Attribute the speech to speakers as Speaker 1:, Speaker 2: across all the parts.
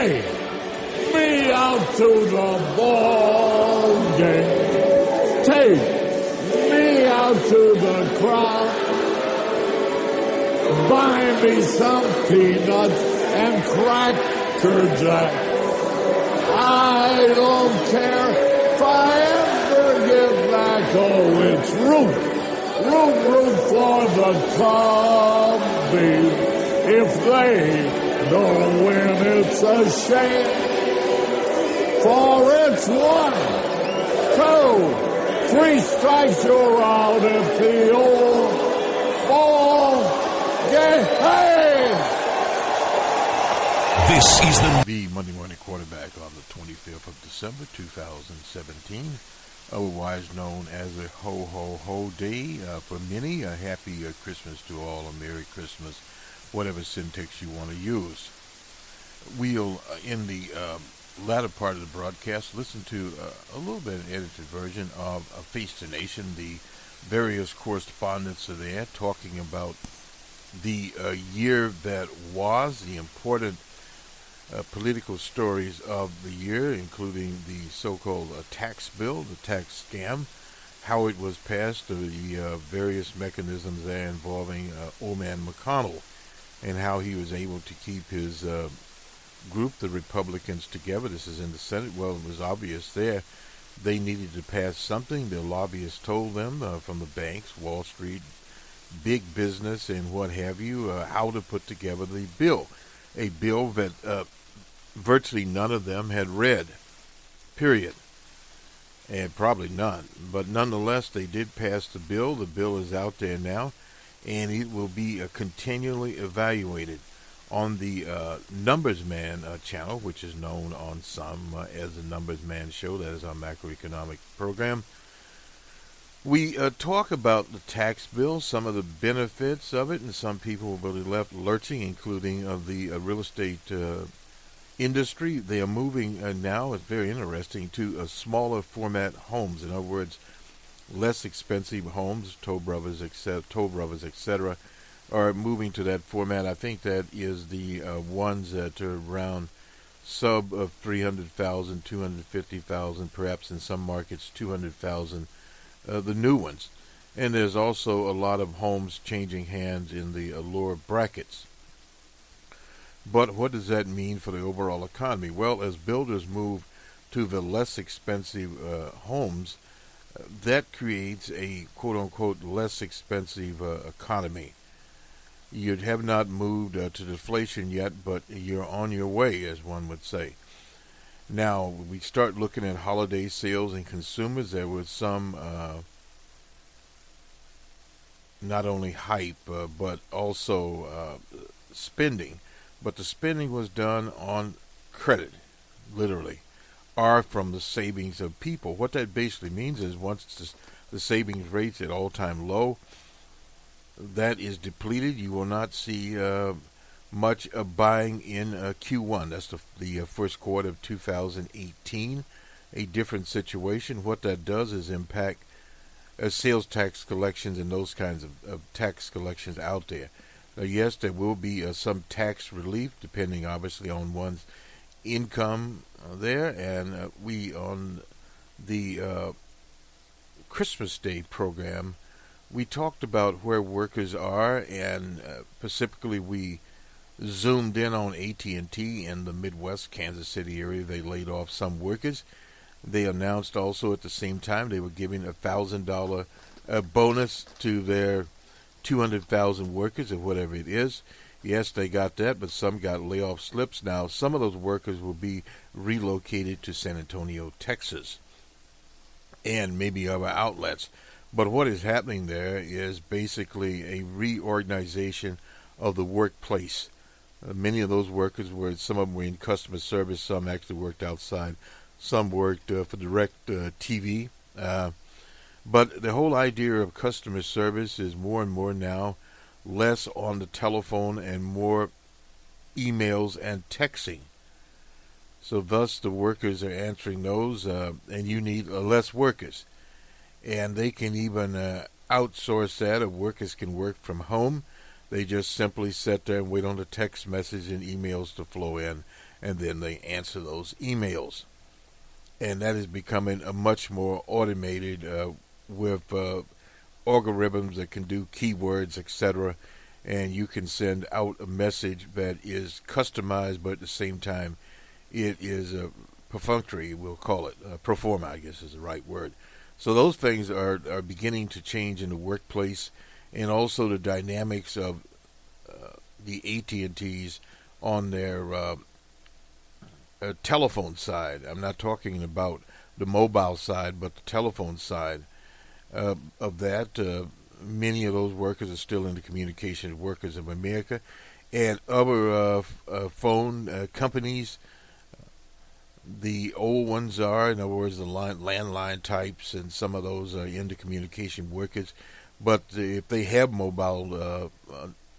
Speaker 1: Take me out to the ball game. Take me out to the crowd. Buy me some peanuts and Cracker Jack. I don't care if I ever get back. Oh, it's root for the Cubbies. If they don't win, it's a shame. For it's 1, 2, 3 strikes, you're out at the old ball game. Hey!
Speaker 2: This is the Monday Morning Quarterback on the 25th of December, 2017, otherwise known as a ho-ho-ho day. For many, a happy Christmas to all, a Merry Christmas, whatever syntax you want to use. We'll, in the latter part of the broadcast, listen to a little bit of an edited version of Face the Nation. The various correspondents are there talking about the year that was, the important political stories of the year, including the so-called tax bill, the tax scam, how it was passed, the various mechanisms there involving old man McConnell, and how he was able to keep his group, the Republicans, together. This is in the Senate. Well, it was obvious there. They needed to pass something. Their lobbyists told them from the banks, Wall Street, big business, and what have you, how to put together the bill. A bill that virtually none of them had read, period. And probably none. But nonetheless, they did pass the bill. The bill is out there now, and it will be continually evaluated on the Numbers Man channel, which is known on some as the Numbers Man Show. That is our macroeconomic program. We talk about the tax bill, some of the benefits of it, and some people will be left lurching, including the real estate industry. They are moving now, it's very interesting, to smaller format homes. In other words, less expensive homes, Toll Brothers, etc., are moving to that format. I think that is the ones that are around sub of 300,000, 250,000, perhaps in some markets 200,000. The new ones. And there's also a lot of homes changing hands in the lower brackets. But what does that mean for the overall economy? Well, as builders move to the less expensive homes, that creates a quote-unquote less expensive economy. You have not moved to deflation yet, but you're on your way, as one would say. Now, we start looking at holiday sales and consumers. There was some not only hype, but also spending. But the spending was done on credit, literally, or from the savings of people. What that basically means is once the savings rate's at all-time low, that is depleted. You will not see much buying in Q1. That's the first quarter of 2018. A different situation. What that does is impact sales tax collections and those kinds of tax collections out there. Now, yes, there will be some tax relief, depending obviously on one's income there. And we, on the Christmas Day program, we talked about where workers are, and specifically we zoomed in on AT&T in the Midwest, Kansas City area. They laid off some workers. They announced also at the same time they were giving a $1,000 bonus to their 200,000 workers or whatever it is. Yes, they got that, but some got layoff slips. Now, some of those workers will be relocated to San Antonio, Texas, and maybe other outlets. But what is happening there is basically a reorganization of the workplace. Many of those workers some of them were in customer service, some actually worked outside, some worked for direct TV. But the whole idea of customer service is more and more now less on the telephone and more emails and texting. So thus the workers are answering those, and you need less workers. And they can even outsource that, or workers can work from home. They just simply sit there and wait on the text message and emails to flow in. and then they answer those emails. And that is becoming a much more automated with algorithms that can do keywords, etc. And you can send out a message that is customized, but at the same time, it is perfunctory, we'll call it. Pro forma, I guess is the right word. So those things are beginning to change in the workplace, and also the dynamics of the AT&Ts on their telephone side. I'm not talking about the mobile side, but the telephone side of that. Many of those workers are still in the Communications Workers of America, and other phone companies. The old ones are, in other words, the landline types, and some of those are in the communication workers. But if they have mobile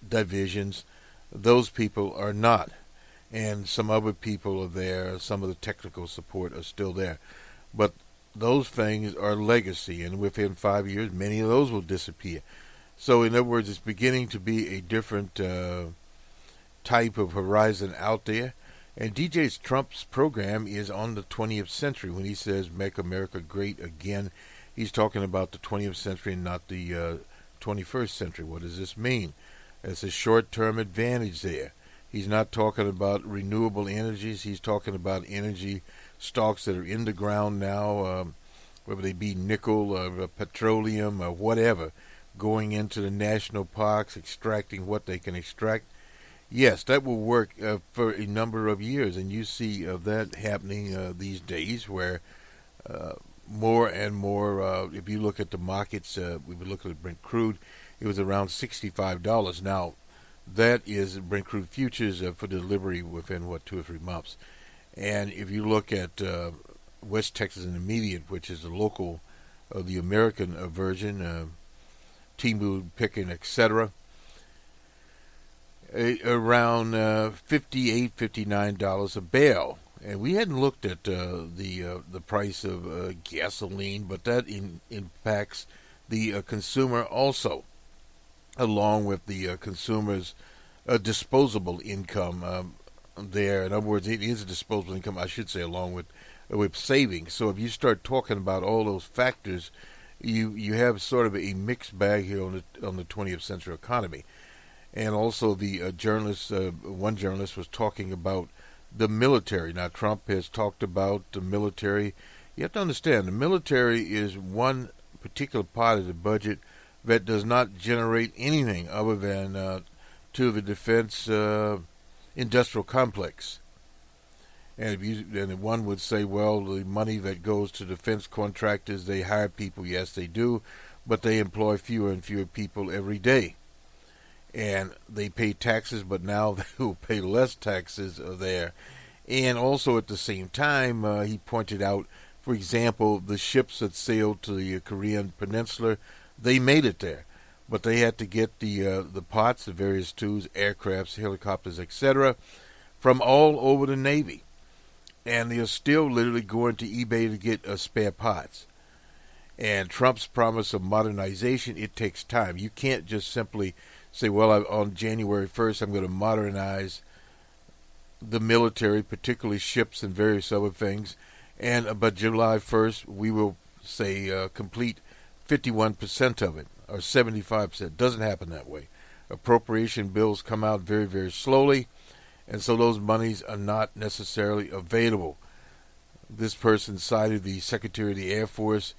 Speaker 2: divisions, those people are not. And some other people are there, some of the technical support are still there. But those things are legacy, and within 5 years, many of those will disappear. So in other words, it's beginning to be a different type of horizon out there. And DJ Trump's program is on the 20th century. When he says, make America great again, he's talking about the 20th century and not the 21st century. What does this mean? It's a short-term advantage there. He's not talking about renewable energies. He's talking about energy stocks that are in the ground now, whether they be nickel or petroleum or whatever, going into the national parks, extracting what they can extract. Yes, that will work for a number of years, and you see that happening these days where more and more, if you look at the markets, we would look at Brent crude, it was around $65. Now, that is Brent crude futures for delivery within, 2 or 3 months. And if you look at West Texas Intermediate, which is the local, the American version, Timu, Pippin, etc., around $58, $59 a barrel. And we hadn't looked at the price of gasoline, but that impacts the consumer also, along with the consumer's disposable income there. In other words, it is a disposable income, I should say, along with savings. So if you start talking about all those factors, you have sort of a mixed bag here on the 20th century economy. And also the one journalist was talking about the military. Now, Trump has talked about the military. You have to understand, the military is one particular part of the budget that does not generate anything other than to the defense industrial complex. And one would say, well, the money that goes to defense contractors, they hire people. Yes, they do, but they employ fewer and fewer people every day. And they pay taxes, but now they will pay less taxes there. And also at the same time, he pointed out, for example, the ships that sailed to the Korean Peninsula, they made it there. But they had to get the parts, the various tools, aircrafts, helicopters, etc., from all over the Navy. And they're still literally going to eBay to get spare parts. And Trump's promise of modernization, it takes time. You can't just simply say, well, on January 1st, I'm going to modernize the military, particularly ships and various other things. And by July 1st, we will say complete 51% of it, or 75%. It doesn't happen that way. Appropriation bills come out very, very slowly, and so those monies are not necessarily available. This person cited the Secretary of the Air Force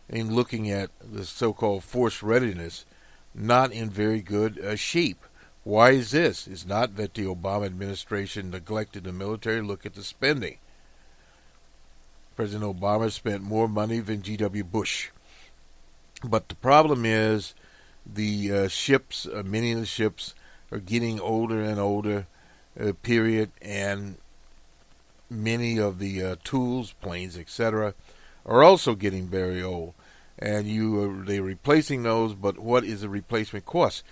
Speaker 2: in looking at the so-called force readiness, not in very good shape. Why is this? It's not that the Obama administration neglected the military. Look at the spending. President Obama spent more money than G.W. Bush. But the problem is the ships, many of the ships are getting older and older, period, and many of the tools, planes, etc., are also getting very old. And they're replacing those, but what is the replacement cost?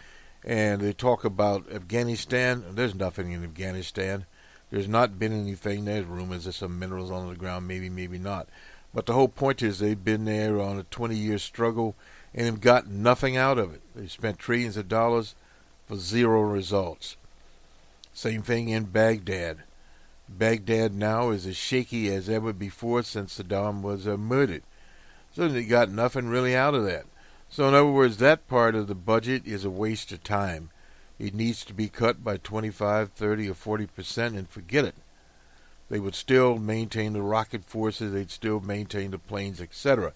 Speaker 2: And they talk about Afghanistan. There's nothing in Afghanistan. There's not been anything. There's rumors there's some minerals on the ground, maybe, maybe not. But the whole point is they've been there on a 20-year struggle and have got nothing out of it. They've spent trillions of dollars for zero results. Same thing in Baghdad. Baghdad now is as shaky as ever before since Saddam was murdered. So they got nothing really out of that. So in other words, that part of the budget is a waste of time. It needs to be cut by 25, 30, or 40% and forget it. They would still maintain the rocket forces, they'd still maintain the planes, etc.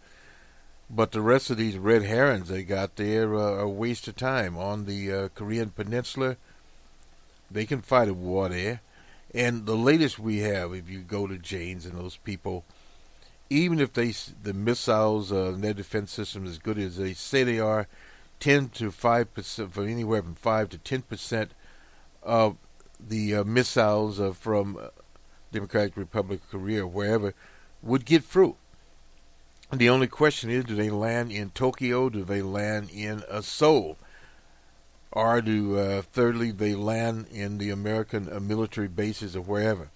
Speaker 2: But the rest of these red herrings they got there are a waste of time. On the Korean Peninsula, they can fight a war there. And the latest we have, if you go to Jane's and those people, even if the missiles and their defense system is as good as they say they are, 10 to 5%, from anywhere from 5 to 10% of the missiles from Democratic Republic of Korea, wherever, would get through. And the only question is, do they land in Tokyo? Do they land in Seoul? Or do, thirdly, they land in the American military bases or wherever?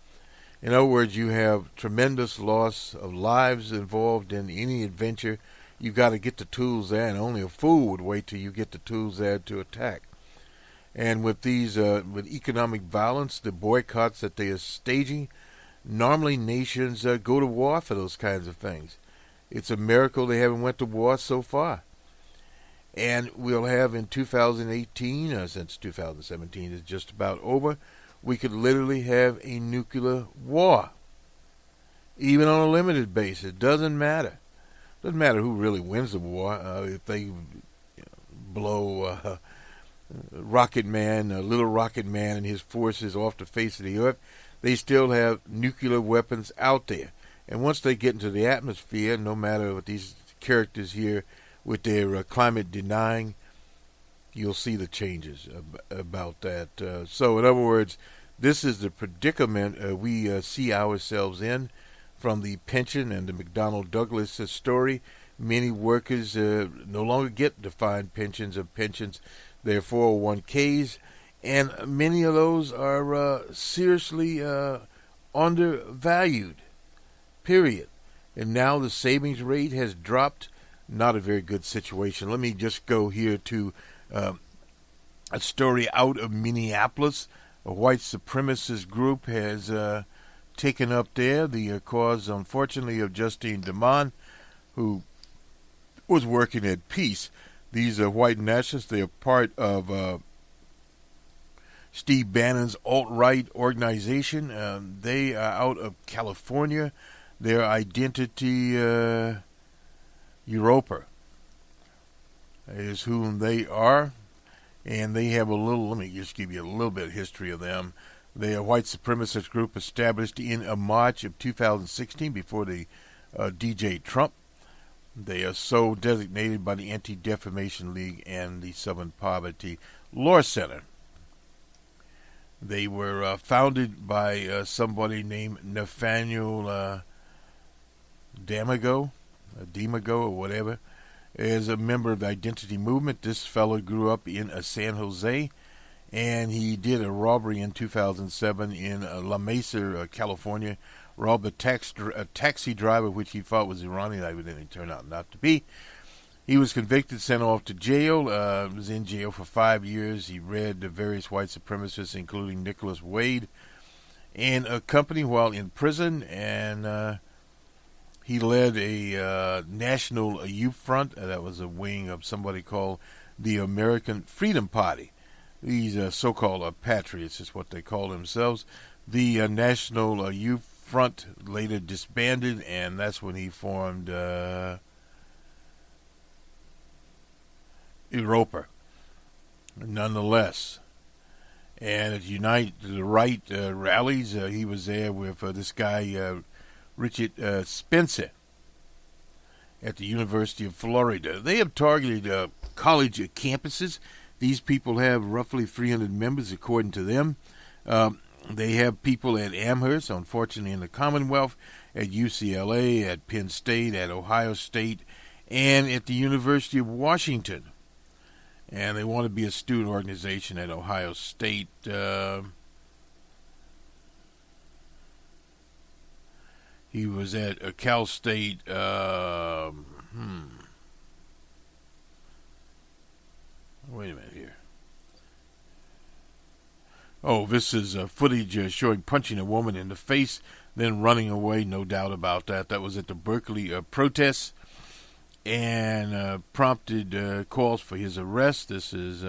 Speaker 2: In other words, you have tremendous loss of lives involved in any adventure. You've got to get the tools there, and only a fool would wait till you get the tools there to attack. And with these, with economic violence, the boycotts that they are staging, normally nations go to war for those kinds of things. It's a miracle they haven't went to war so far. And we'll have in 2018, since 2017 is just about over, we could literally have a nuclear war. Even on a limited basis. It doesn't matter. Doesn't matter who really wins the war. If they blow Rocket Man, Little Rocket Man and his forces off the face of the earth, they still have nuclear weapons out there. And once they get into the atmosphere, no matter what these characters here with their climate denying, you'll see the changes about that. So in other words, this is the predicament we see ourselves in from the pension and the McDonnell Douglas story. Many workers no longer get defined pensions or pensions, their 401ks, and many of those are seriously undervalued, period. And now the savings rate has dropped. Not a very good situation. Let me just go here to a story out of Minneapolis. A white supremacist group has taken up there the cause, unfortunately, of Justine DeMond, who was working at peace. These are white nationalists. They are part of Steve Bannon's alt-right organization. They are out of California. Their identity, Europa, is whom they are. And they have a little, let me just give you a little bit of history of them. They are a white supremacist group established in March of 2016 before the DJ Trump. They are so designated by the Anti-Defamation League and the Southern Poverty Law Center. They were founded by somebody named Nathaniel Demago or whatever. As a member of the Identity Movement, this fellow grew up in San Jose, and he did a robbery in 2007 in La Mesa, California. Robbed a taxi driver, which he thought was Iranian. Evidently turned out not to be. He was convicted, sent off to jail. Was in jail for 5 years. He read the various white supremacists, including Nicholas Wade, and a company while in prison. And he led a national youth front. That was a wing of somebody called the American Freedom Party. These so-called patriots is what they call themselves. The National Youth Front later disbanded, and that's when he formed Europa. Nonetheless, and at Unite the Right rallies, he was there with this guy Richard Spencer at the University of Florida. They have targeted college campuses. These people have roughly 300 members, according to them. They have people at Amherst, unfortunately in the Commonwealth, at UCLA, at Penn State, at Ohio State, and at the University of Washington. And they want to be a student organization at Ohio State. He was at Cal State. Wait a minute here. Oh, this is footage showing punching a woman in the face, then running away, no doubt about that. That was at the Berkeley protests and prompted calls for his arrest. This is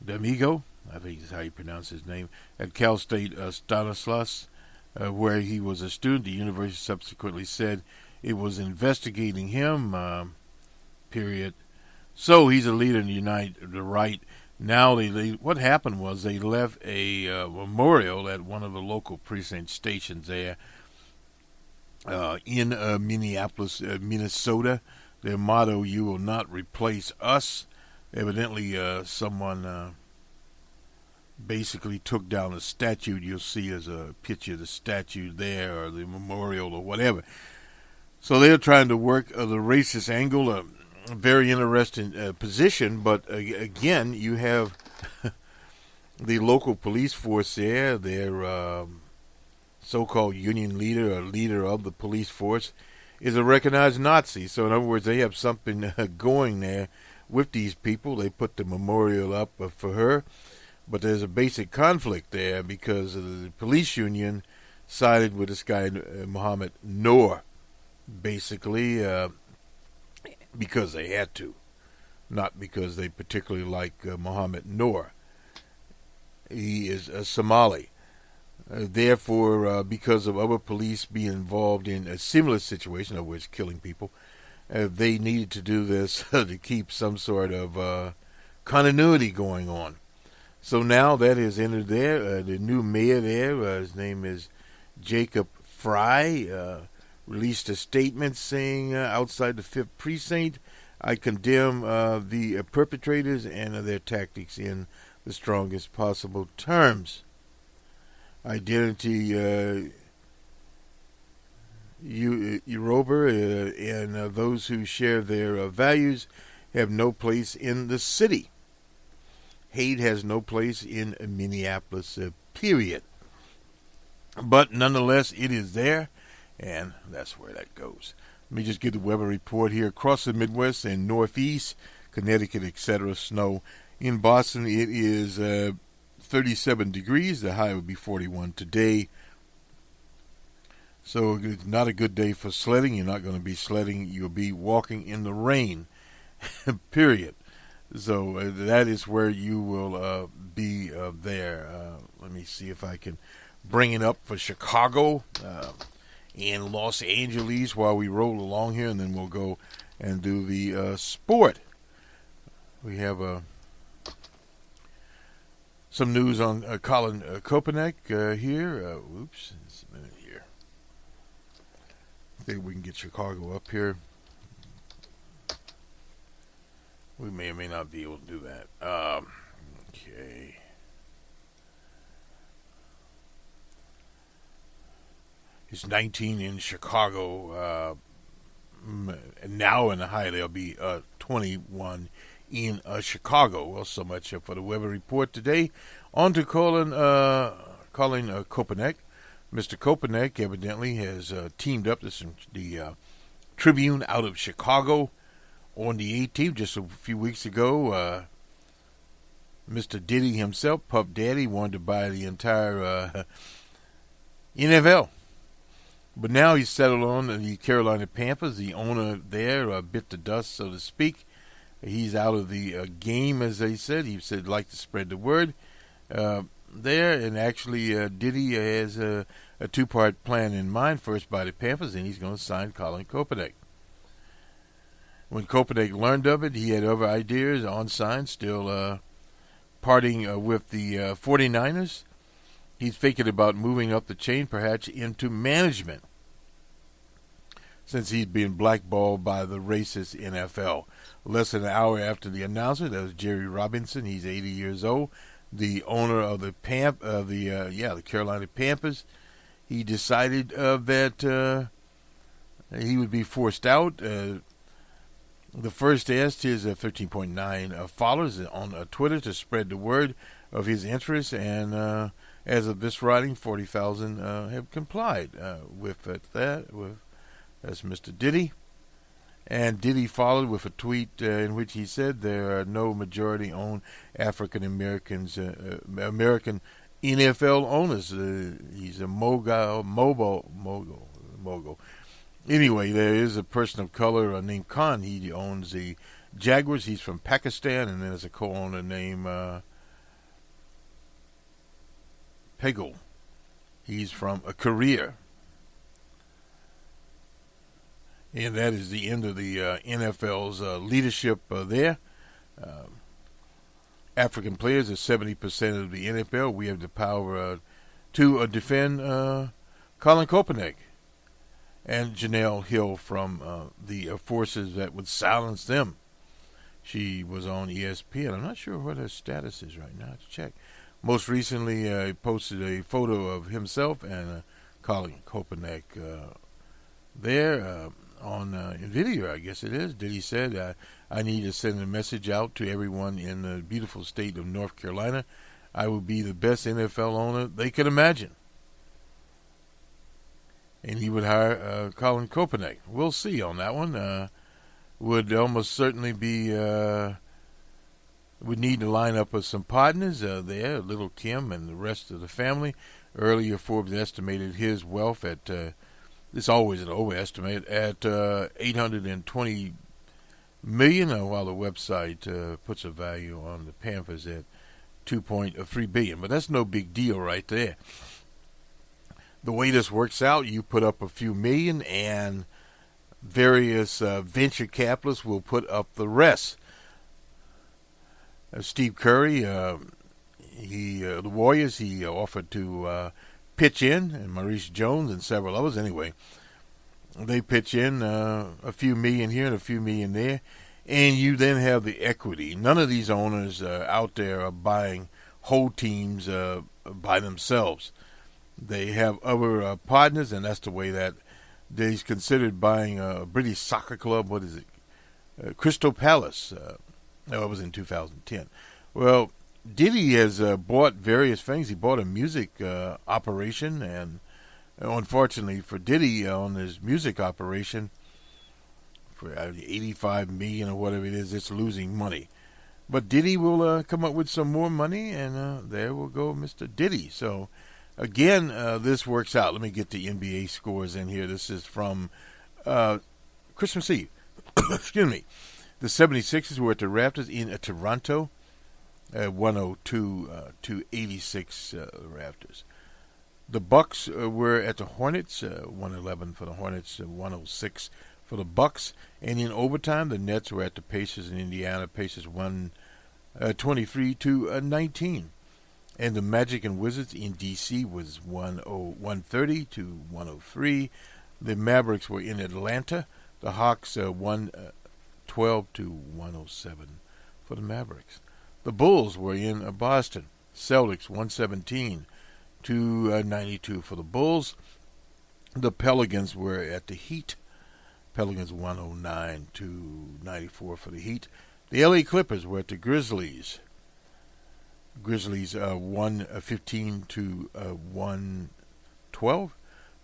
Speaker 2: D'Amigo, I think is how you pronounce his name, at Cal State Stanislaus, where he was a student. The university subsequently said it was investigating him, period. So he's a leader in the right. Now, what happened was they left a memorial at one of the local precinct stations there in Minneapolis, Minnesota. Their motto, "You will not replace us." Evidently, someone basically took down a statue. You'll see as a picture of the statue there, or the memorial, or whatever. So they're trying to work the racist angle. A very interesting position, but again, you have the local police force there. Their so-called union leader, or leader of the police force, is a recognized Nazi. So in other words, they have something going there with these people. They put the memorial up for her, but there's a basic conflict there because the police union sided with this guy, Mohammed Noor, basically because they had to, not because they particularly like Mohammed Noor. He is a Somali. Therefore, because of other police being involved in a similar situation, of which killing people, they needed to do this to keep some sort of continuity going on. So now that has entered there. The new mayor there, his name is Jacob Fry, released a statement saying, outside the 5th precinct, I condemn the perpetrators and their tactics in the strongest possible terms. Identity Yoruba and those who share their values have no place in the city. Hate has no place in Minneapolis, period. But nonetheless, it is there, and that's where that goes. Let me just get the weather report here. Across the Midwest and Northeast, Connecticut, etc., snow. In Boston, it is 37 degrees. The high would be 41 today. So it's not a good day for sledding. You're not going to be sledding. You'll be walking in the rain, period. So that is where you will be there. Let me see if I can bring it up for Chicago and Los Angeles while we roll along here, and then we'll go and do the sport. We have some news on Colin Kaepernick here. Oops, just a minute here. I think we can get Chicago up here. We may or may not be able to do that. Okay. It's 19 in Chicago. And now in the high, there'll be 21 in Chicago. Well, so much for the weather report today. On to Colin Kaepernick. Mr. Kaepernick evidently has teamed up. This is the Tribune out of Chicago. On the 18th, just a few weeks ago, Mr. Diddy himself, Puff Daddy, wanted to buy the entire NFL. But now he's settled on the Carolina Panthers. The owner there bit the dust, so to speak. He's out of the game, as they said. He said he'd like to spread the word there. And actually, Diddy has a two-part plan in mind. First by the Panthers, and he's going to sign Colin Kaepernick. When Kaepernick learned of it, he had other ideas on sign, still parting with the 49ers. He's thinking about moving up the chain, perhaps into management, since he's been blackballed by the racist NFL. Less than an hour after the announcement, that was Jerry Robinson. He's 80 years old, the owner of the Carolina Panthers. He decided that he would be forced out. The first asked his 13.9 followers on Twitter to spread the word of his interest, and as of this writing, 40,000 have complied with that. That's Mr. Diddy. And Diddy followed with a tweet in which he said there are no majority-owned African Americans, American NFL owners. He's a mogul. Anyway, there is a person of color named Khan. He owns the Jaguars. He's from Pakistan, and there's a co-owner named Pegel. He's from Korea. And that is the end of the NFL's leadership there. African players are 70% of the NFL. We have the power to defend Colin Kaepernick and Janelle Hill from the forces that would silence them. She was on ESPN. I'm not sure what her status is right now. I have to check. Most recently, posted a photo of himself and Colin Kaepernick there on video, I guess it is. Diddy said, I need to send a message out to everyone in the beautiful state of North Carolina. I will be the best NFL owner they could imagine. And he would hire Colin Kaepernick. We'll see on that one. Would almost certainly be, would need to line up with some partners there, Little Kim and the rest of the family. Earlier, Forbes estimated his wealth at, it's always an overestimate, at $820 million, while the website puts a value on the Panthers at $2.3 billion. But that's no big deal right there. The way this works out, you put up a few million, and various venture capitalists will put up the rest. Steve Curry, the Warriors, he offered to pitch in, and Maurice Jones and several others. Anyway, they pitch in a few million here and a few million there, and you then have the equity. None of these owners out there are buying whole teams by themselves. They have other partners, and that's the way that he's considered buying a British soccer club. What is it? Crystal Palace. No, it was in 2010. Well, Diddy has bought various things. He bought a music operation, and unfortunately for Diddy, on his music operation, for $85 million or whatever it is, it's losing money. But Diddy will come up with some more money, and there will go Mr. Diddy. So, again, this works out. Let me get the NBA scores in here. This is from Christmas Eve. Excuse me. The 76ers were at the Raptors in Toronto, 102 to 86 Raptors. The Bucks were at the Hornets, 111 for the Hornets, 106 for the Bucks. And in overtime, the Nets were at the Pacers in Indiana. Pacers won 23 to 19. And the Magic and Wizards in D.C. was 130 to 103. The Mavericks were in Atlanta. The Hawks won 12 to 107 for the Mavericks. The Bulls were in Boston. Celtics 117 to 92 for the Bulls. The Pelicans were at the Heat. Pelicans 109 to 94 for the Heat. The LA Clippers were at the Grizzlies. Grizzlies 115 to 112.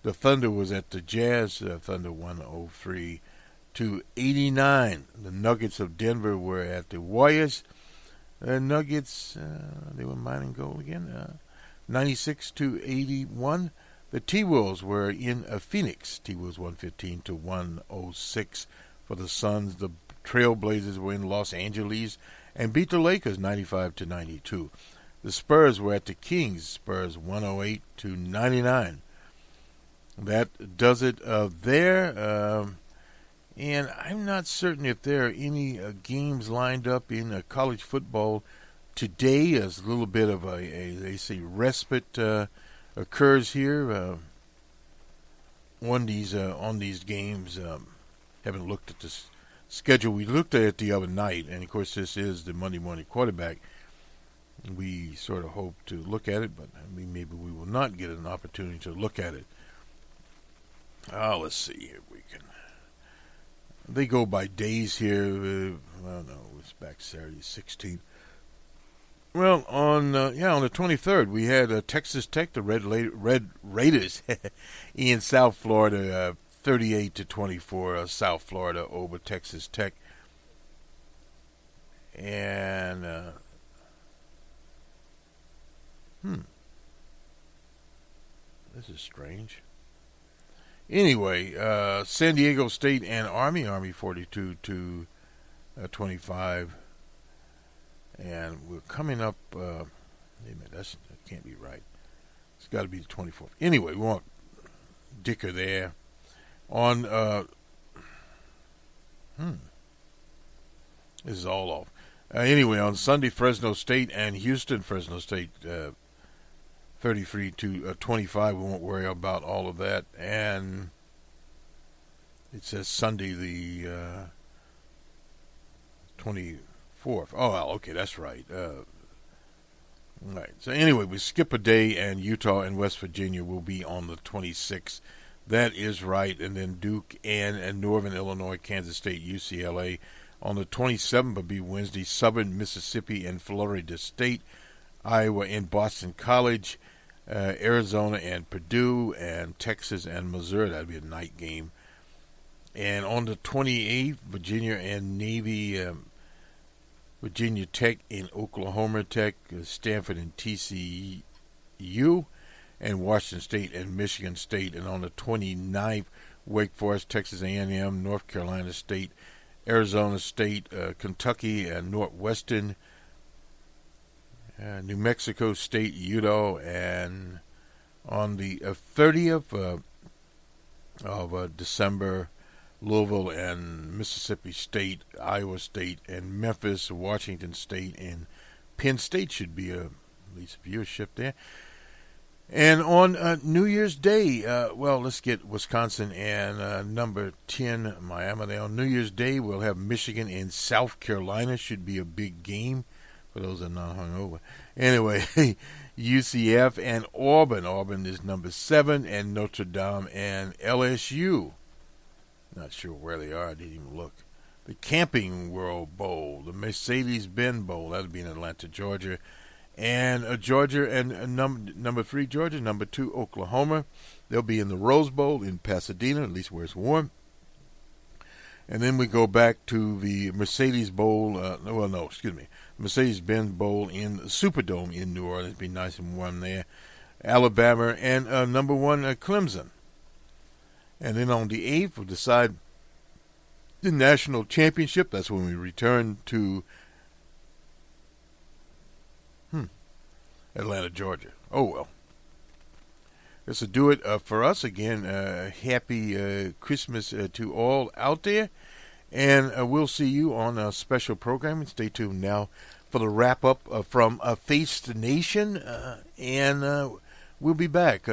Speaker 2: The Thunder was at the Jazz. Thunder 103 to 89. The Nuggets of Denver were at the Warriors. Nuggets, they were mining gold again. 96 to 81. The T-Wolves were in Phoenix. T-Wolves 115 to 106 for the Suns. The Trailblazers were in Los Angeles and beat the Lakers 95 to 92. The Spurs were at the Kings. Spurs 108 to 99. That does it there. And I'm not certain if there are any games lined up in college football today. As a little bit of they say, respite occurs here on these games. Haven't looked at this schedule. We looked at it the other night, and of course this is the Monday morning quarterback. We sort of hope to look at it, but maybe we will not get an opportunity to look at it. Let's see if we can. They go by days here. Well, no, it's back Saturday, 16th. Well, on the 23rd, we had Texas Tech, the Red Raiders, in South Florida, 38-24, South Florida over Texas Tech. And this is strange. Anyway, San Diego State and Army 42-25, and we're coming up. Wait a minute, that can't be right. It's got to be the 24th. Anyway, we want Dicker there on. This is all off. Anyway, on Sunday, Fresno State and Houston. Fresno State 33-25. We won't worry about all of that. And it says Sunday the 24th. Oh, well, okay, that's right. Right. So anyway, we skip a day, and Utah and West Virginia will be on the 26th. That is right. And then Duke and Northern Illinois, Kansas State, UCLA. On the 27th will be Wednesday, Southern Mississippi and Florida State, Iowa and Boston College, Arizona and Purdue, and Texas and Missouri. That'll be a night game. And on the 28th, Virginia and Navy, Virginia Tech and Oklahoma Tech, Stanford and TCU, and Washington State and Michigan State. And on the 29th, Wake Forest, Texas A&M, North Carolina State, Arizona State, Kentucky, and Northwestern, New Mexico State, Utah, and on the 30th of December, Louisville and Mississippi State, Iowa State, and Memphis, Washington State, and Penn State should be at least viewership there. And on New Year's Day, let's get Wisconsin and number 10, Miami. There on New Year's Day, we'll have Michigan and South Carolina. Should be a big game for those that are not hungover. Anyway, UCF and Auburn. Auburn is number 7, and Notre Dame and LSU. Not sure where they are. I didn't even look. The Camping World Bowl, the Mercedes-Benz Bowl. That'll be in Atlanta, Georgia. And Georgia and number 3, Georgia. Number 2, Oklahoma. They'll be in the Rose Bowl in Pasadena, at least where it's warm. And then we go back to the Mercedes Bowl. Mercedes-Benz Bowl in the Superdome in New Orleans. It'll be nice and warm there. Alabama and number 1, Clemson. And then on the 8th, we'll decide the national championship. That's when we return to Atlanta, Georgia. Oh, well. This will do it for us. Again, happy Christmas to all out there. And we'll see you on a special programming. Stay tuned now for the wrap-up from Face the Nation. And we'll be back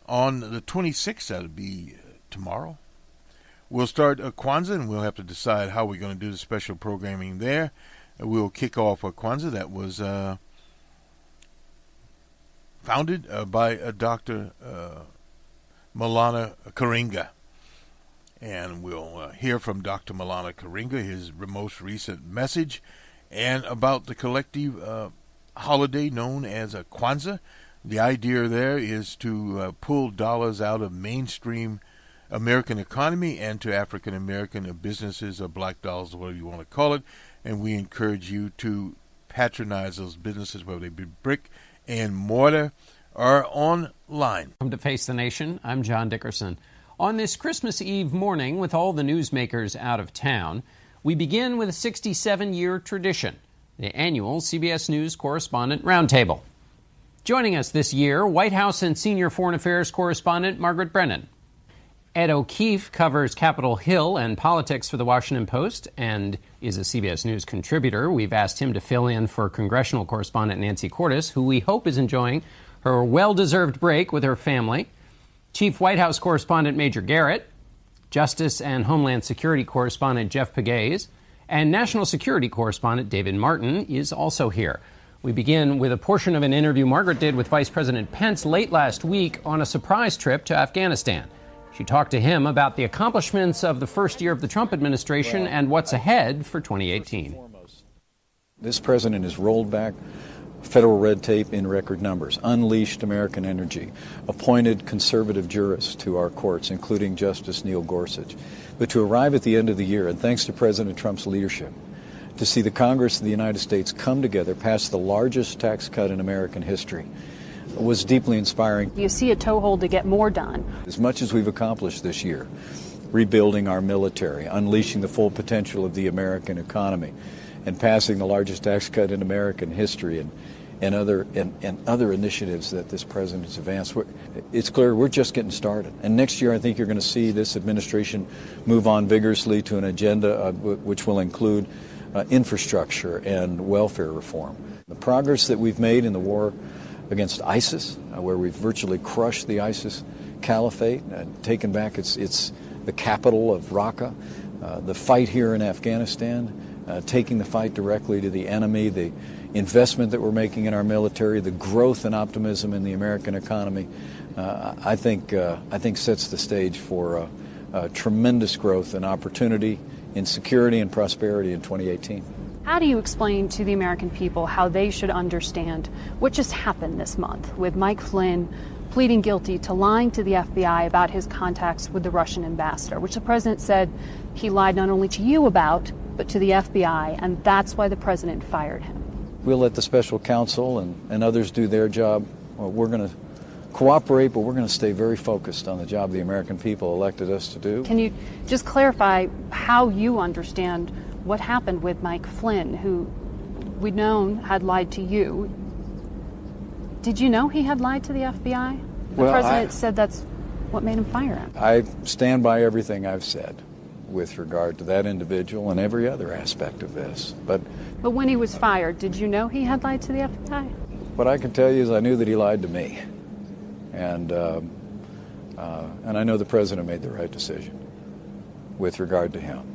Speaker 2: on the 26th. That'll be tomorrow. We'll start Kwanzaa, and we'll have to decide how we're going to do the special programming there. We'll kick off Kwanzaa. That was founded by Dr. Malana Karinga. And we'll hear from Dr. Malana Karinga, his most recent message, and about the collective holiday known as Kwanzaa. The idea there is to pull dollars out of mainstream American economy and to African American businesses, or black dollars, or whatever you want to call it. And we encourage you to patronize those businesses, whether they be brick and mortar or online.
Speaker 3: Welcome to Face the Nation. I'm John Dickerson. On this Christmas Eve morning, with all the newsmakers out of town, we begin with a 67-year tradition, the annual CBS News Correspondent Roundtable. Joining us this year, White House and Senior Foreign Affairs Correspondent Margaret Brennan. Ed O'Keefe covers Capitol Hill and politics for the Washington Post and is a CBS News contributor. We've asked him to fill in for congressional correspondent Nancy Cordes, who we hope is enjoying her well-deserved break with her family. Chief White House Correspondent Major Garrett, Justice and Homeland Security Correspondent Jeff Pegues, and National Security Correspondent David Martin is also here. We begin with a portion of an interview Margaret did with Vice President Pence late last week on a surprise trip to Afghanistan. She talked to him about the accomplishments of the first year of the Trump administration and what's ahead for 2018.
Speaker 4: This president has rolled back federal red tape in record numbers, unleashed American energy, appointed conservative jurists to our courts, including Justice Neil Gorsuch. But to arrive at the end of the year, and thanks to President Trump's leadership, to see the Congress of the United States come together, pass the largest tax cut in American history, was deeply inspiring.
Speaker 5: You see a toehold to get more done.
Speaker 4: As much as we've accomplished this year, rebuilding our military, unleashing the full potential of the American economy, and passing the largest tax cut in American history, and other initiatives that this president's advanced, it's clear we're just getting started. And next year, I think you're going to see this administration move on vigorously to an agenda which will include infrastructure and welfare reform. The progress that we've made in the war against ISIS, where we've virtually crushed the ISIS caliphate and taken back its the capital of Raqqa, the fight here in Afghanistan, taking the fight directly to the enemy, the investment that we're making in our military, the growth and optimism in the American economy, I think sets the stage for tremendous growth and opportunity in security and prosperity in 2018.
Speaker 5: How do you explain to the American people how they should understand what just happened this month with Mike Flynn pleading guilty to lying to the FBI about his contacts with the Russian ambassador, which the president said he lied not only to you about, but to the FBI, and that's why the president fired him?
Speaker 4: We'll let the special counsel and others do their job. Well, we're going to cooperate, but we're going to stay very focused on the job the American people elected us to do.
Speaker 5: Can you just clarify how you understand what happened with Mike Flynn, who we'd known had lied to you? Did you know he had lied to the FBI? The president said that's what made him fire him.
Speaker 4: I stand by everything I've said with regard to that individual and every other aspect of this. But
Speaker 5: when he was fired, did you know he had lied to the FBI?
Speaker 4: What I can tell you is I knew that he lied to me. And I know the president made the right decision with regard to him.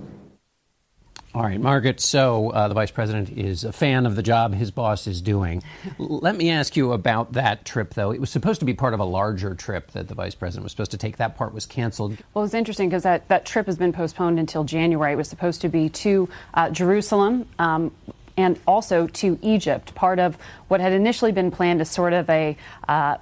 Speaker 3: All right, Margaret, so the vice president is a fan of the job his boss is doing. Let me ask you about that trip, though. It was supposed to be part of a larger trip that the vice president was supposed to take. That part was canceled.
Speaker 5: Well, it's interesting because that trip has been postponed until January. It was supposed to be to Jerusalem and also to Egypt, part of what had initially been planned as sort of a,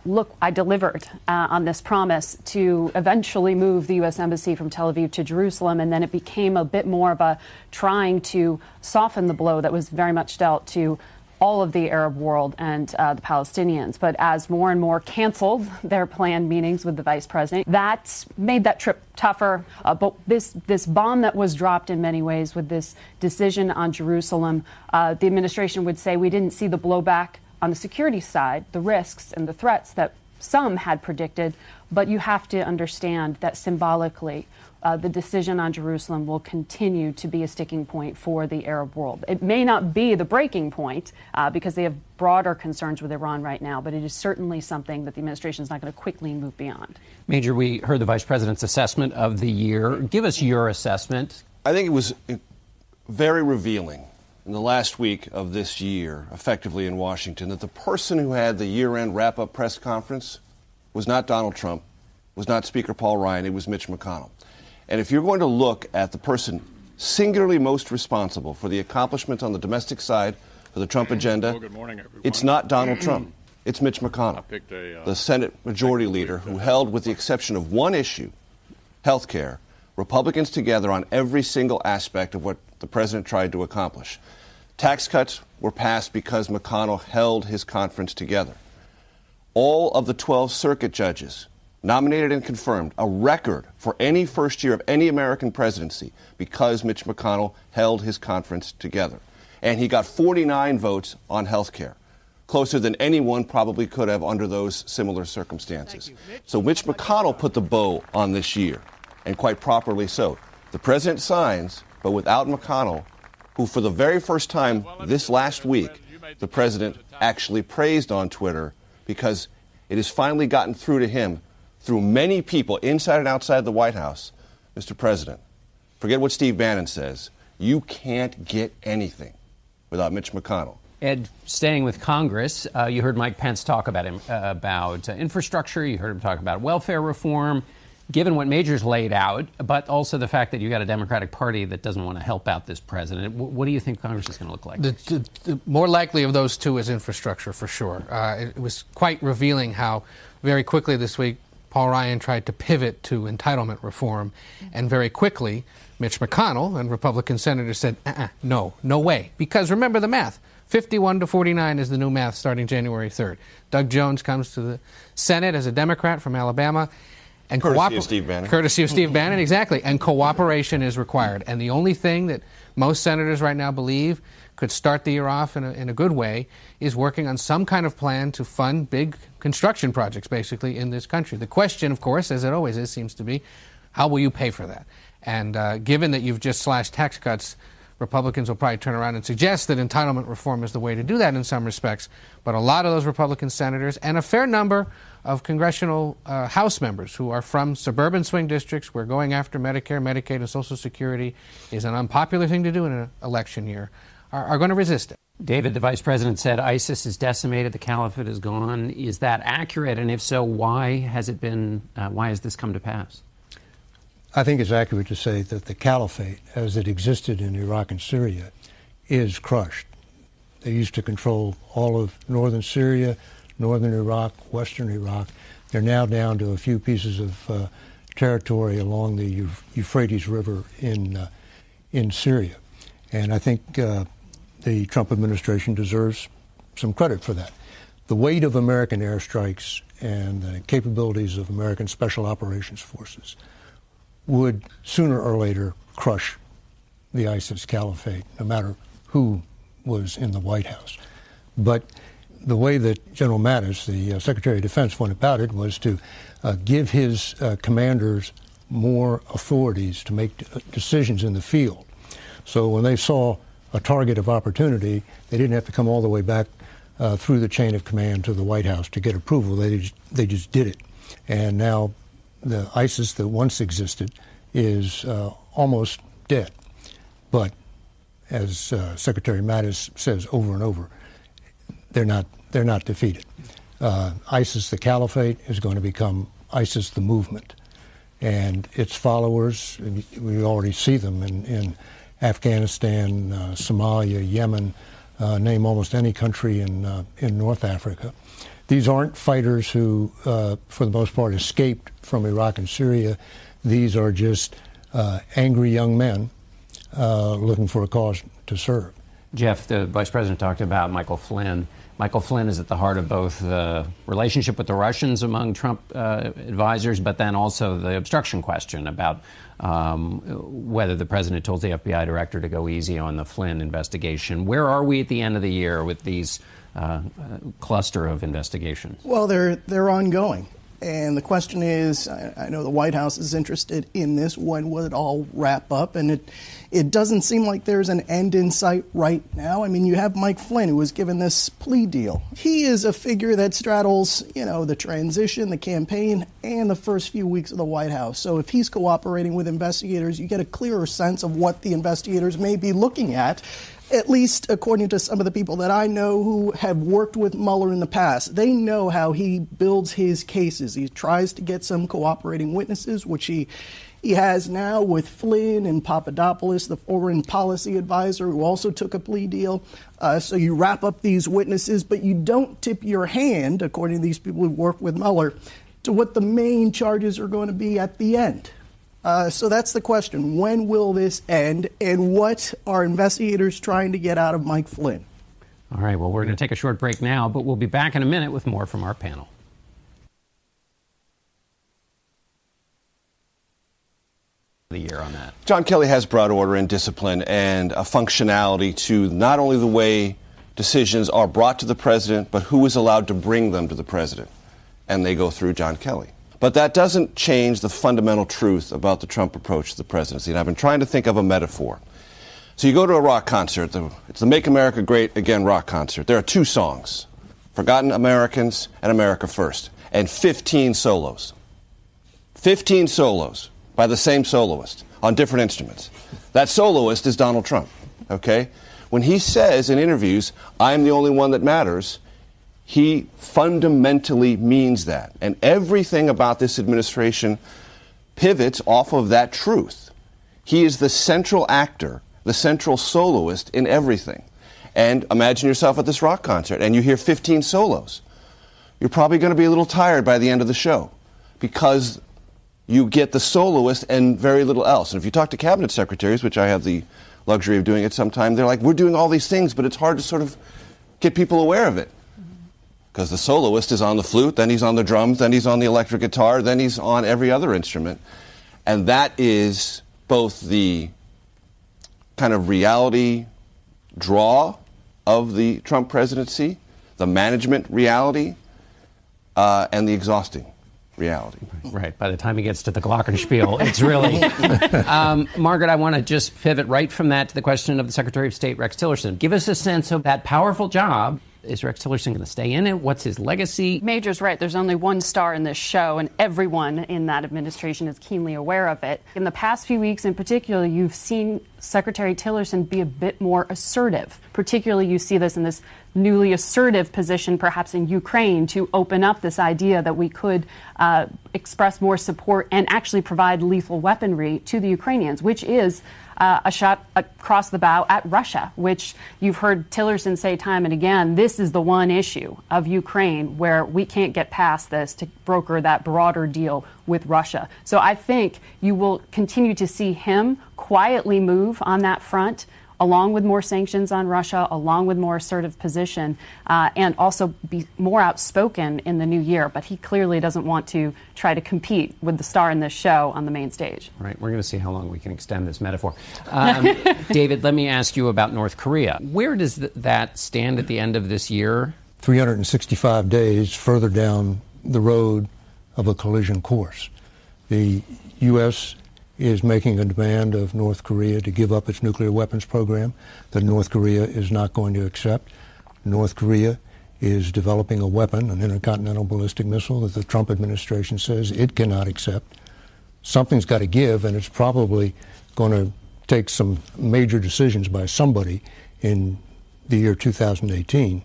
Speaker 5: look, I delivered on this promise to eventually move the U.S. Embassy from Tel Aviv to Jerusalem, and then it became a bit more of a trying to soften the blow that was very much dealt to all of the Arab world and the Palestinians. But as more and more canceled their planned meetings with the vice president, that made that trip tougher. But this bomb that was dropped in many ways with this decision on Jerusalem, the administration would say we didn't see the blowback on the security side, the risks and the threats that some had predicted. But you have to understand that symbolically, the decision on Jerusalem will continue to be a sticking point for the Arab world. It may not be the breaking point because they have broader concerns with Iran right now, but it is certainly something that the administration is not going to quickly move beyond.
Speaker 3: Major, we heard the vice president's assessment of the year. Give us your assessment.
Speaker 6: I think it was very revealing in the last week of this year, effectively in Washington, that the person who had the year-end wrap-up press conference was not Donald Trump, was not Speaker Paul Ryan, it was Mitch McConnell. And if you're going to look at the person singularly most responsible for the accomplishments on the domestic side for the Trump agenda,
Speaker 7: Well, good morning, everyone.
Speaker 6: It's not Donald Trump. It's Mitch McConnell, the Senate Majority Leader, who held, with the exception of one issue, health care, Republicans together on every single aspect of what the president tried to accomplish. Tax cuts were passed because McConnell held his conference together. All of the 12 circuit judges nominated and confirmed, a record for any first year of any American presidency, because Mitch McConnell held his conference together. And he got 49 votes on health care, closer than anyone probably could have under those similar circumstances. So Mitch McConnell put the bow on this year, and quite properly so. The president signs, but without McConnell, who for the very first time this last week, the president actually praised on Twitter because it has finally gotten through to him through many people inside and outside the White House. Mr. President, forget what Steve Bannon says. You can't get anything without Mitch McConnell.
Speaker 3: Ed, staying with Congress, you heard Mike Pence talk about infrastructure. You heard him talk about welfare reform. given what Majors laid out, but also the fact that you got a Democratic Party that doesn't want to help out this president, what do you think Congress is going to look like?
Speaker 7: The more likely of those two is infrastructure, for sure. It was quite revealing how very quickly this week Paul Ryan tried to pivot to entitlement reform, and very quickly Mitch McConnell and Republican senators said, no way. Because remember the math. 51 to 49 is the new math starting January 3rd. Doug Jones comes to the Senate as a Democrat from Alabama. And
Speaker 6: courtesy of Steve Bannon.
Speaker 7: Courtesy of Steve Bannon, exactly. And cooperation is required. And the only thing that most senators right now believe could start the year off in a good way is working on some kind of plan to fund big construction projects, basically, in this country. The question, of course, as it always is, seems to be, how will you pay for that? And given that you've just slashed tax cuts, Republicans will probably turn around and suggest that entitlement reform is the way to do that in some respects. But a lot of those Republican senators and a fair number of congressional House members who are from suburban swing districts where going after Medicare, Medicaid, and Social Security is an unpopular thing to do in an election year are going to resist it.
Speaker 3: David, the vice president said ISIS is decimated, the caliphate is gone. Is that accurate? And if so, why has this come to pass?
Speaker 8: I think it's accurate to say that the caliphate, as it existed in Iraq and Syria, is crushed. They used to control all of northern Syria, northern Iraq, western Iraq. They're now down to a few pieces of territory along the Euphrates River in Syria. And I think the Trump administration deserves some credit for that. The weight of American airstrikes and the capabilities of American Special Operations Forces would sooner or later crush the ISIS caliphate, no matter who was in the White House. But the way that General Mattis, the Secretary of Defense, went about it was to give his commanders more authorities to make decisions in the field. So when they saw a target of opportunity, they didn't have to come all the way back through the chain of command to the White House to get approval. They just did it. And now the ISIS that once existed is almost dead. But as Secretary Mattis says over and over, they're not defeated. ISIS, the caliphate, is going to become ISIS, the movement. And its followers, we already see them in Afghanistan, Somalia, Yemen, name almost any country in North Africa. These aren't fighters who, for the most part, escaped from Iraq and Syria. These are just angry young men looking for a cause to serve.
Speaker 3: Jeff, the vice president talked about Michael Flynn. Michael Flynn is at the heart of both the relationship with the Russians among Trump advisors, but then also the obstruction question about whether the president told the FBI director to go easy on the Flynn investigation. Where are we at the end of the year with these cluster of investigations?
Speaker 9: Well, they're ongoing. And the question is, I know the White House is interested in this. When will it all wrap up? And it doesn't seem like there's an end in sight right now. I mean, you have Mike Flynn, who was given this plea deal. He is a figure that straddles, the transition, the campaign, and the first few weeks of the White House. So if he's cooperating with investigators, you get a clearer sense of what the investigators may be looking at least according to some of the people that I know who have worked with Mueller in the past. They know how he builds his cases. He tries to get some cooperating witnesses, which he has now with Flynn and Papadopoulos, the foreign policy advisor, who also took a plea deal. So you wrap up these witnesses, but you don't tip your hand, according to these people who work with Mueller, to what the main charges are going to be at the end. So that's the question. When will this end, and what are investigators trying to get out of Mike Flynn?
Speaker 3: All right, well, we're going to take a short break now, but we'll be back in a minute with more from our panel. The year on that.
Speaker 6: John Kelly has brought order and discipline and a functionality to not only the way decisions are brought to the president, but who is allowed to bring them to the president. And they go through John Kelly. But that doesn't change the fundamental truth about the Trump approach to the presidency. And I've been trying to think of a metaphor. So you go to a rock concert. It's the Make America Great Again rock concert. There are two songs, Forgotten Americans and America First, and 15 solos. 15 solos by the same soloist on different instruments. That soloist is Donald Trump, okay? When he says in interviews, I'm the only one that matters, he fundamentally means that. And everything about this administration pivots off of that truth. He is the central actor, the central soloist in everything. And imagine yourself at this rock concert and you hear 15 solos. You're probably going to be a little tired by the end of the show because you get the soloist and very little else. And if you talk to cabinet secretaries, which I have the luxury of doing at some time, they're like, we're doing all these things, but it's hard to sort of get people aware of it. Because the soloist is on the flute, then he's on the drums, then he's on the electric guitar, then he's on every other instrument. And that is both the kind of reality draw of the Trump presidency, the management reality, and the exhausting reality.
Speaker 3: Right. By the time he gets to the glockenspiel, it's really... Margaret, I want to just pivot right from that to the question of the Secretary of State, Rex Tillerson. Give us a sense of that powerful job. Is Rex Tillerson going to stay in it? What's his legacy?
Speaker 5: Major's right. There's only one star in this show, and everyone in that administration is keenly aware of it. In the past few weeks in particular, you've seen Secretary Tillerson be a bit more assertive. Particularly, you see this in this newly assertive position, perhaps in Ukraine, to open up this idea that we could express more support and actually provide lethal weaponry to the Ukrainians, which is a shot across the bow at Russia, which you've heard Tillerson say time and again, this is the one issue of Ukraine where we can't get past this to broker that broader deal with Russia. So I think you will continue to see him quietly move on that front, along with more sanctions on Russia, along with more assertive position, and also be more outspoken in the new year. But he clearly doesn't want to try to compete with the star in this show on the main stage.
Speaker 3: Right. We're going to see how long we can extend this metaphor. David, let me ask you about North Korea. Where does that stand at the end of this year?
Speaker 8: 365 days further down the road of a collision course. The U.S. is making a demand of North Korea to give up its nuclear weapons program that North Korea is not going to accept. North Korea is developing a weapon, an intercontinental ballistic missile, that the Trump administration says it cannot accept. Something's got to give, and it's probably going to take some major decisions by somebody in the year 2018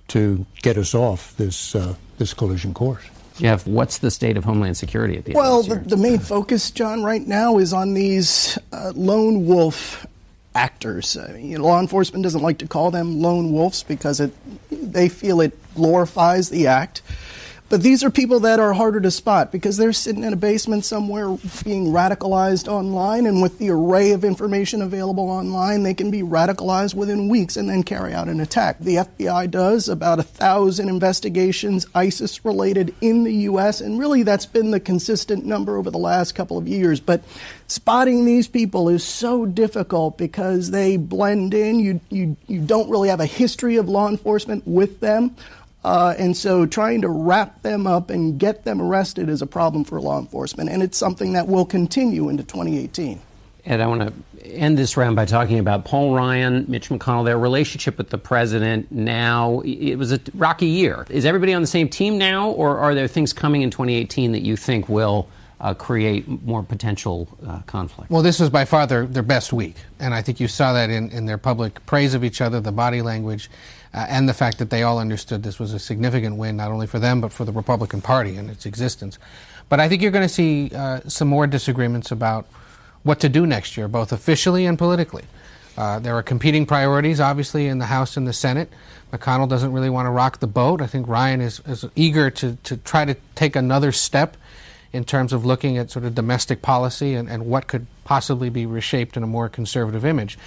Speaker 8: to get us off this collision course.
Speaker 3: Jeff, what's the state of Homeland Security at the end of this year?
Speaker 9: Well, the main focus, John, right now is on these lone wolf actors. I mean, law enforcement doesn't like to call them lone wolves because they feel it glorifies the act. But these are people that are harder to spot because they're sitting in a basement somewhere being radicalized online, and with the array of information available online, they can be radicalized within weeks and then carry out an attack. The FBI does about 1,000 investigations, ISIS-related, in the U.S., and really that's been the consistent number over the last couple of years. But spotting these people is so difficult because they blend in. You don't really have a history of law enforcement with them. And so trying to wrap them up and get them arrested is a problem for law enforcement, and it's something that will continue into 2018.
Speaker 3: Ed, I want to end this round by talking about Paul Ryan, Mitch McConnell, their relationship with the president now. It was a rocky year. Is everybody on the same team now, or are there things coming in 2018 that you think will create more potential conflict?
Speaker 7: Well, this was by far their best week, and I think you saw that in their public praise of each other, the body language, and the fact that they all understood this was a significant win, not only for them, but for the Republican Party and its existence. But I think you're going to see some more disagreements about what to do next year, both officially and politically. There are competing priorities, obviously, in the House and the Senate. McConnell doesn't really want to rock the boat. I think Ryan is eager to try to take another step in terms of looking at sort of domestic policy and what could possibly be reshaped in a more conservative image.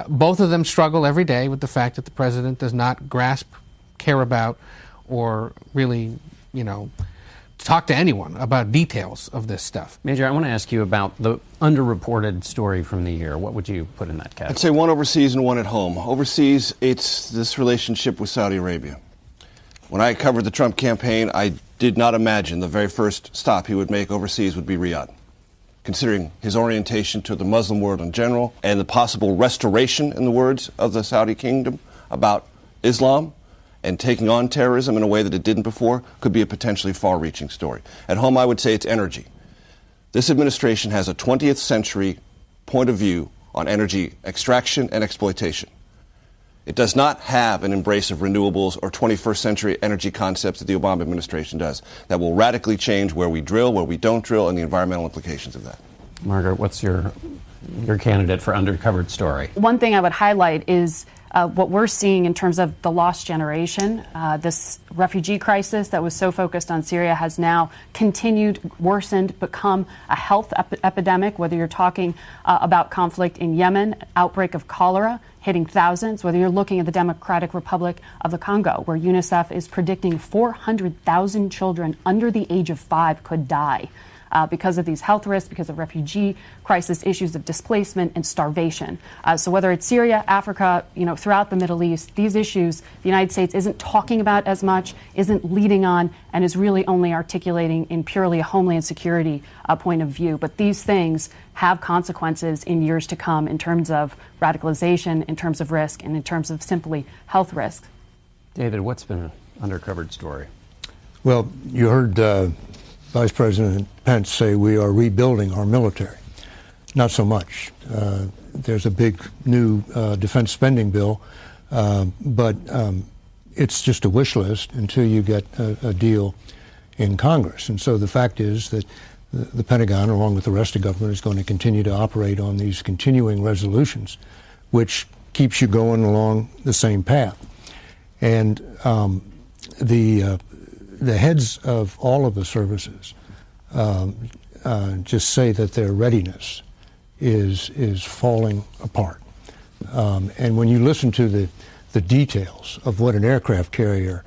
Speaker 7: Both of them struggle every day with the fact that the president does not grasp, care about, or really, talk to anyone about details of this stuff.
Speaker 3: Major, I want to ask you about the underreported story from the year. What would you put in that category?
Speaker 6: I'd say one overseas and one at home. Overseas, it's this relationship with Saudi Arabia. When I covered the Trump campaign, I did not imagine the very first stop he would make overseas would be Riyadh. Considering his orientation to the Muslim world in general and the possible restoration, in the words of the Saudi kingdom, about Islam and taking on terrorism in a way that it didn't before, could be a potentially far-reaching story. At home, I would say it's energy. This administration has a 20th century point of view on energy extraction and exploitation. It does not have an embrace of renewables or 21st century energy concepts that the Obama administration does. That will radically change where we drill, where we don't drill, and the environmental implications of that.
Speaker 3: Margaret, what's your candidate for undercovered story?
Speaker 5: One thing I would highlight is what we're seeing in terms of the lost generation. This refugee crisis that was so focused on Syria has now continued, worsened, become a health epidemic, whether you're talking about conflict in Yemen, outbreak of cholera hitting thousands, whether you're looking at the Democratic Republic of the Congo, where UNICEF is predicting 400,000 children under the age of 5 could die. Because of these health risks, because of refugee crisis, issues of displacement and starvation. So whether it's Syria, Africa, throughout the Middle East, these issues the United States isn't talking about as much, isn't leading on, and is really only articulating in purely a homeland security point of view. But these things have consequences in years to come in terms of radicalization, in terms of risk, and in terms of simply health risk.
Speaker 3: David, what's been an undercovered story?
Speaker 8: Well, you heard Vice President Pence say we are rebuilding our military. Not so much. There's a big new defense spending bill, but it's just a wish list until you get a deal in Congress. And so the fact is that the Pentagon, along with the rest of government, is going to continue to operate on these continuing resolutions, which keeps you going along the same path. And the heads of all of the services just say that their readiness is falling apart. And when you listen to the details of what an aircraft carrier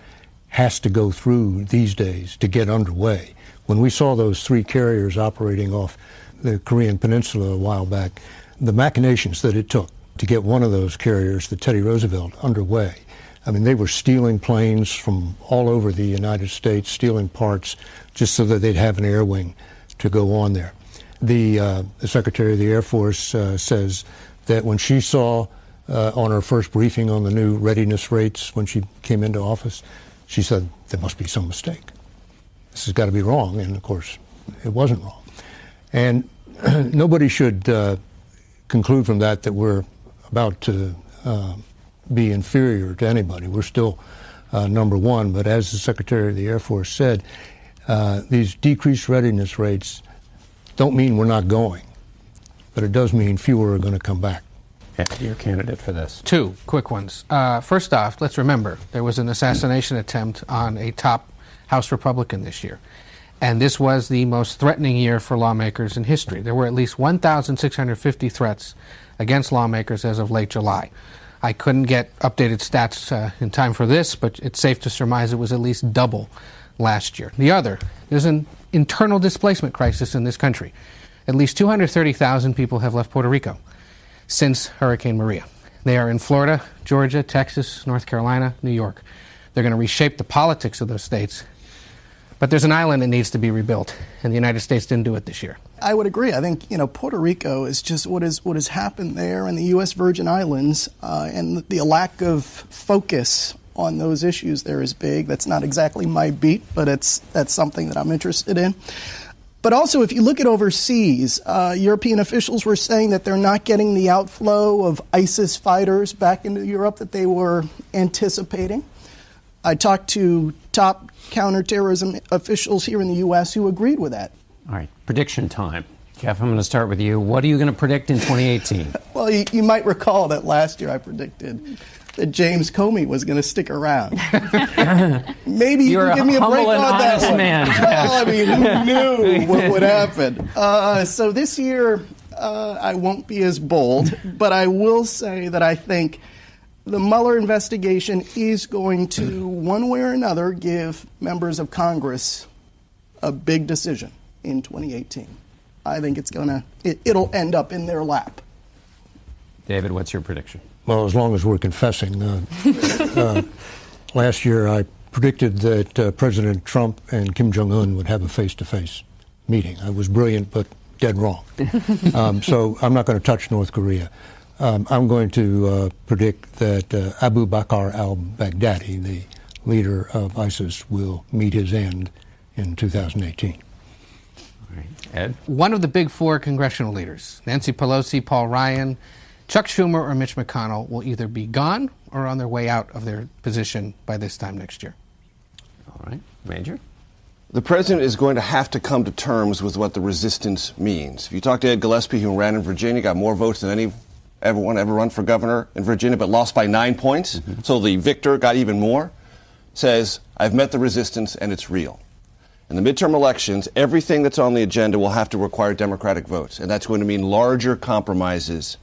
Speaker 8: has to go through these days to get underway, when we saw those 3 carriers operating off the Korean Peninsula a while back, the machinations that it took to get one of those carriers, the Teddy Roosevelt, underway. I mean, they were stealing planes from all over the United States, stealing parts just so that they'd have an air wing to go on there. The Secretary of the Air Force says that when she saw on her first briefing on the new readiness rates when she came into office, she said, there must be some mistake. This has got to be wrong. And, of course, it wasn't wrong. And nobody should conclude from that we're about to be inferior to anybody. We're still number one, but as the Secretary of the Air Force said, these decreased readiness rates don't mean we're not going, but it does mean fewer are going to come back.
Speaker 3: Your candidate for this.
Speaker 7: 2 quick ones. First off, let's remember there was an assassination attempt on a top House Republican this year. And this was the most threatening year for lawmakers in history. There were at least 1,650 threats against lawmakers as of late July. I couldn't get updated stats in time for this, but it's safe to surmise it was at least double last year. The other, there's an internal displacement crisis in this country. At least 230,000 people have left Puerto Rico since Hurricane Maria. They are in Florida, Georgia, Texas, North Carolina, New York. They're going to reshape the politics of those states. But there's an island that needs to be rebuilt, and the United States didn't do it this year.
Speaker 9: I would agree. I think, Puerto Rico is just what has happened there, and the U.S. Virgin Islands, and the lack of focus on those issues there is big. That's not exactly my beat, but that's something that I'm interested in. But also, if you look at overseas, European officials were saying that they're not getting the outflow of ISIS fighters back into Europe that they were anticipating. I talked to top counterterrorism officials here in the U.S. who agreed with that.
Speaker 3: All right, prediction time. Jeff, I'm going to start with you. What are you going to predict in 2018?
Speaker 9: Well, you might recall that last year I predicted that James Comey was going to stick around. Maybe you can give me a break on that one.
Speaker 3: Man,
Speaker 9: well, I mean, who knew what would happen? So this year I won't be as bold, but I will say that I think the Mueller investigation is going to, one way or another, give members of Congress a big decision in 2018. I think it'll end up in their lap.
Speaker 3: David, what's your prediction?
Speaker 8: Well, as long as we're confessing. Last year I predicted that President Trump and Kim Jong-un would have a face-to-face meeting. I was brilliant, but dead wrong. So I'm not going to touch North Korea. I'm going to predict that Abu Bakr al-Baghdadi, the leader of ISIS, will meet his end in 2018.
Speaker 3: All right. Ed?
Speaker 7: One of the big 4 congressional leaders, Nancy Pelosi, Paul Ryan, Chuck Schumer or Mitch McConnell will either be gone or on their way out of their position by this time next year.
Speaker 3: All right. Major?
Speaker 6: The president is going to have to come to terms with what the resistance means. If you talk to Ed Gillespie, who ran in Virginia, got more votes than everyone ever run for governor in Virginia, but lost by 9 points, so the victor got even more, says, I've met the resistance and it's real. In the midterm elections, everything that's on the agenda will have to require Democratic votes, and that's going to mean larger compromises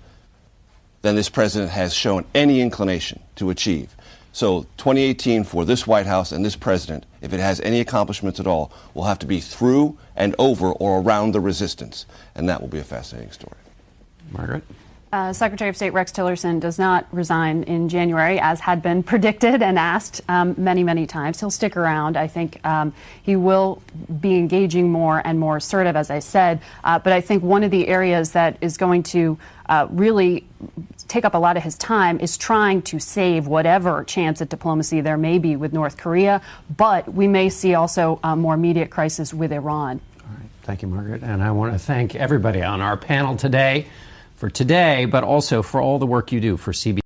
Speaker 6: than this president has shown any inclination to achieve. So 2018 for this White House and this president, if it has any accomplishments at all, will have to be through and over or around the resistance, and that will be a fascinating story.
Speaker 3: Margaret?
Speaker 5: Secretary of State Rex Tillerson does not resign in January, as had been predicted and asked many, many times. He'll stick around. I think he will be engaging more and more assertive, as I said. But I think one of the areas that is going to really take up a lot of his time is trying to save whatever chance at diplomacy there may be with North Korea. But we may see also a more immediate crisis with Iran.
Speaker 3: All right. Thank you, Margaret. And I want to thank everybody on our panel today, but also for all the work you do for CBS.